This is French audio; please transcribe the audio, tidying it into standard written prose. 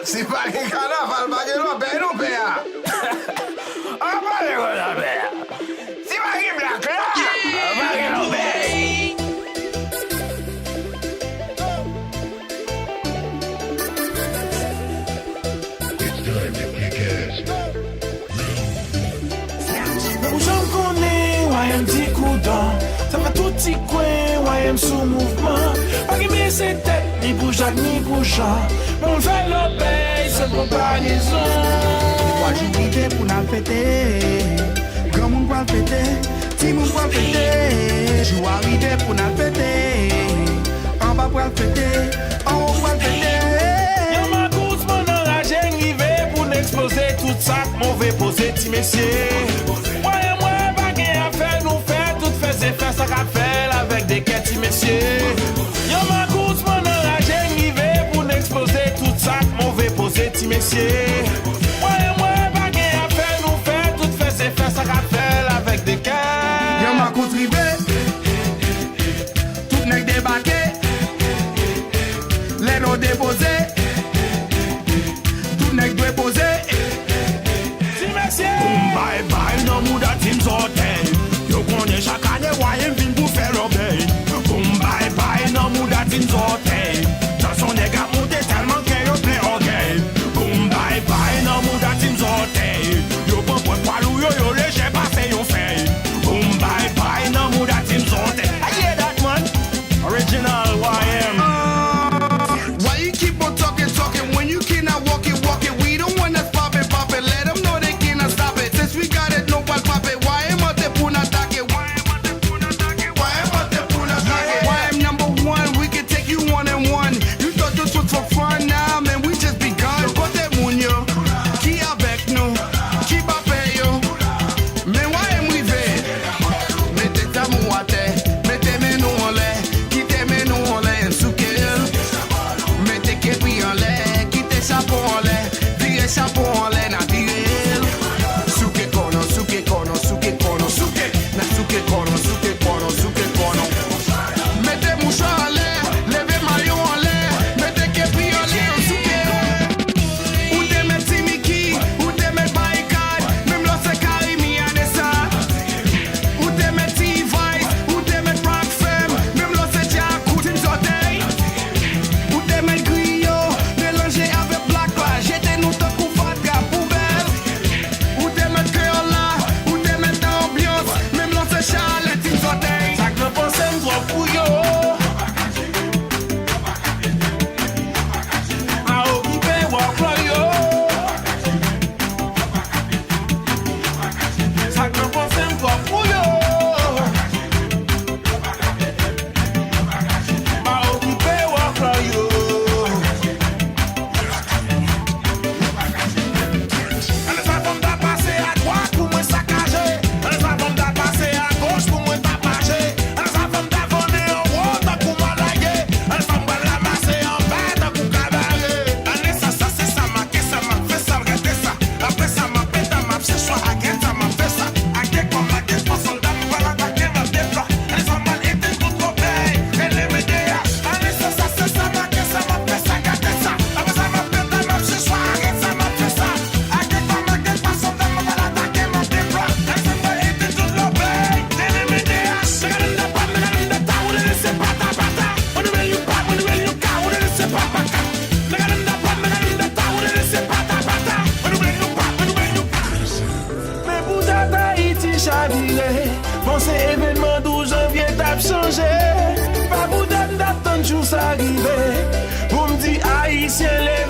Si pas un carnaval, pas de l'eau, ben nous payons. Ah, pas de l'eau, ben. Si pas un black là, pas de l'eau, ben. J'en connais, ouais, un petit coup d'an. Ça va tout petit coin, ouais, un sous mouvement. Pas qui met ses têtes, ni bougeac, ni bougeant. Mon fait l'obéi, c'est comparaison. Moi, j'ai idée pour la fêter. Grand monde pour la fêter. Petit monde pour la fêter. J'ai arrivé pour la fêter. En bas pour la fêter. En haut pour la fêter. Y'a ma course, mon enragé, arrivé pour n'exposer tout ça. Mauvais posé, petit messieurs. Ça qu'a fait avec des quêtes, messieurs. Y'a ma course, mon enragé, arrivé pour n'exposer tout ça. Mauvais posé, petit messieurs. Moi, baguette à faire, nous faire tout fait, c'est fait, ça qu'a fait avec des quêtes. Y'a ma course rivée. Tout n'est débarqué. Les noms déposés. Tout n'est déposé. Petit messieurs. Bye bye, no mood at him sorting. You connais chaque année, why vin pour faire l'obéi. Bye bye, no mood at him sorting. Dans son dégât monté tellement que yo play orgueil. Bye bye, no mood at him sorting. Yo bon pour poilou, yo léger, pas fait yo fait. Bye bye, no mood at him sorting. I hear that man. Original YM. Why you keep on talking when you cannot walk it? We don't want to pop it. Let them know they cannot stop it. Since we got it, nobody pop it. Why am I the puna target? Why am I the puna target? Why am number one? We can take you 1-on-1. You thought this was for fun, now man, we just begun. Côté Mounio, qui avec nous, qui va payer? Mais why am we there? Mettez ta mou à terre, mettez mes noms en l'air, quittez mes noms en l'air, souquez. Mettez képi en l'air, quittez chapeau en l'air, virez chapeau en l'air, na virez. Souquez kono, souquez kono, souquez kono, souquez. Na souquez kono, souquez kono, souquez kono. Mettez mouchoir en l'air, levez maillot en l'air, mettez képi en l'air, souquez. Ou te met Timiki, ou te met barricade, même là c'est Karimi à dessin. Ou te met T-Vice, ou te met Rock Femme, même là c'est Jack, Tim Soteil. Ou te met Griot, mélangé avec Black Clash, j'étais nous te couvert de poubelle. Ou te met cœur là, ou te met ambiance, même là c'est Charles, Tim Soteil. Ça que pense trop pour yo. A occupé walk yo. Ça que pense trop pour yo. A occupé walk yo. Elle va comme d'à passer à droite pour moi saccager. Elle va comme d'à passer à gauche pour moi tapager. Elle va comme d'à voler en haut tant pour m'enlaguer. Elle va me ramasser en bas tant pour cabaret. Allez ça c'est ça m'a fait ça regardez ça. Après ça m'a pété m'a fait choix à guette ça m'a fait ça. À guette comme la guette pour soldat me voilà attaquer ma déploie. Elle va mal été tout trop belle. Elle est médéa. Allez ça c'est ça m'a fait ça regardez ça. Après ça m'a pété m'a fait choix à guette ça m'a fait ça. À guette comme la guette pour soldat me voilà attaquer ma déploie. Elle va mal été tout trop belle. Elle est médéa. Regarde le pas, regarde le ta ou le laisser pas ta pata. On ne veut you pas, on ne veut you ka ou le laisser pas ta ka. Regarde le pas, regarde le ta ou le laisser pas ta pata. On ne veut you pas, on ne veut you ka. Mais pour ta Haïti chaviré, bon c'est événement 12 janvier t'as changé. Pas pour d'attendre jour ça arrivé. Pour me dire haïtien les